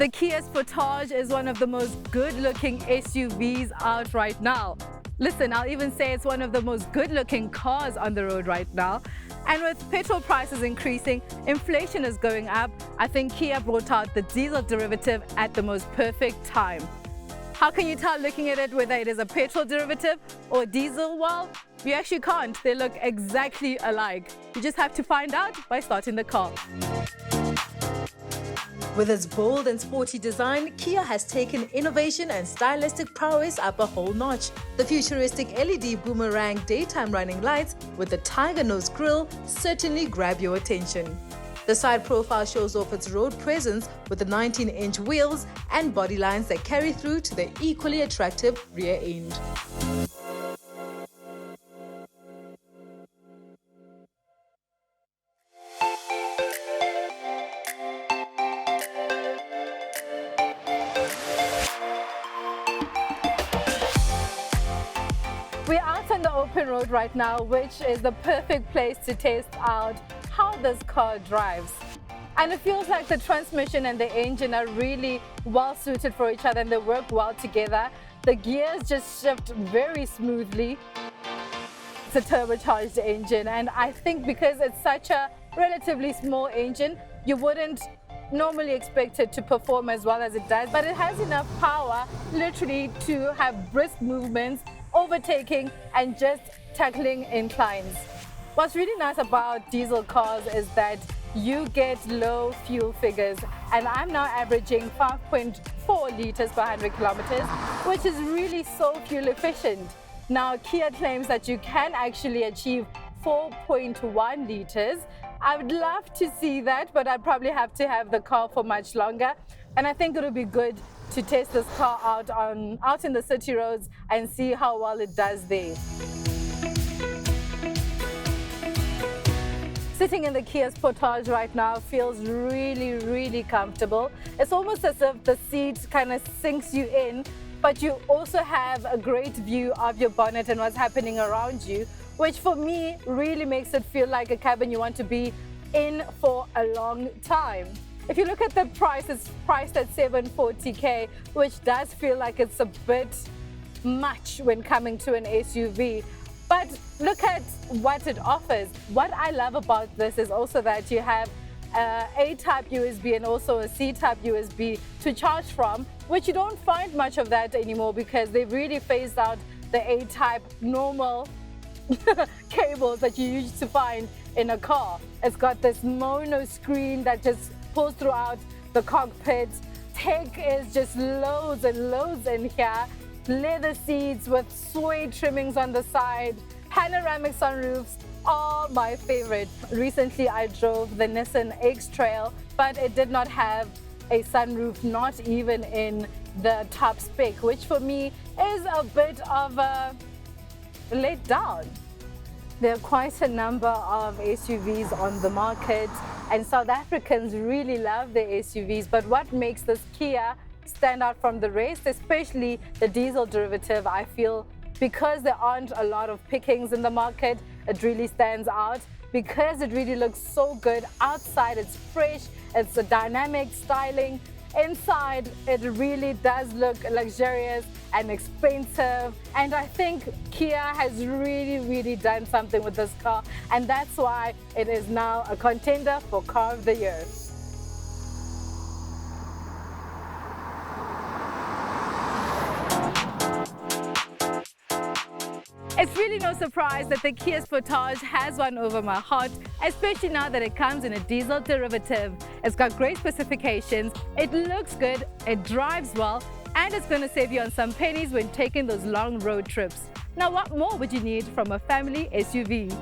The Kia Sportage is one of the most good-looking SUVs out right now. Listen, I'll even say it's one of the most good-looking cars on the road right now. And with petrol prices increasing, inflation is going up, I think Kia brought out the diesel derivative at the most perfect time. How can you tell looking at it whether it is a petrol derivative or diesel? Well, you actually can't. They look exactly alike. You just have to find out by starting the car. With its bold and sporty design, Kia has taken innovation and stylistic prowess up a whole notch. The futuristic LED boomerang daytime running lights with the tiger nose grille certainly grab your attention. The side profile shows off its road presence with the 19-inch wheels and body lines that carry through to the equally attractive rear end. We're out on the open road right now, which is the perfect place to test out how this car drives. And it feels like the transmission and the engine are really well suited for each other and they work well together. The gears just shift very smoothly. It's a turbocharged engine, and I think because it's such a relatively small engine, you wouldn't normally expect it to perform as well as it does, but it has enough power literally to have brisk movements, overtaking and just tackling inclines. What's really nice about diesel cars is that you get low fuel figures, and I'm now averaging 5.4 liters per 100 kilometers, which is really so fuel efficient. Now Kia claims that you can actually achieve 4.1 liters. I would love to see that, but I'd probably have to have the car for much longer, and I think it would be good to test this car out in the city roads and see how well it does there. Sitting in the Kia Sportage right now feels really comfortable. It's almost as if the seat kind of sinks you in, but you also have a great view of your bonnet and what's happening around you, which for me really makes it feel like a cabin you want to be in for a long time. If you look at the price, it's priced at 740k, which does feel like it's a bit much when coming to an SUV. But look at what it offers. What I love about this is also that you have A-type USB and also a C-type USB to charge from, which you don't find much of that anymore because they've really phased out the A-type normal cables that you used to find in a car. It's got this mono screen that just pulls throughout the cockpit. Tech is just loads and loads in here. Leather seats with suede trimmings on the side. Panoramic sunroofs are my favorite. Recently I drove the Nissan X-Trail, but it did not have a sunroof, not even in the top spec, which for me is a bit of a let down. There are quite a number of SUVs on the market, and South Africans really love their SUVs, but what makes this Kia stand out from the rest, especially the diesel derivative, I feel because there aren't a lot of pickings in the market, it really stands out because it really looks so good. Outside it's fresh, it's a dynamic styling. Inside it really does look luxurious and expensive, and I think Kia has really done something with this car, and that's why it is now a contender for Car of the Year. It's really no surprise that the Kia Sportage has won over my heart, especially now that it comes in a diesel derivative. It's got great specifications, it looks good, it drives well, and it's going to save you on some pennies when taking those long road trips. Now, what more would you need from a family SUV?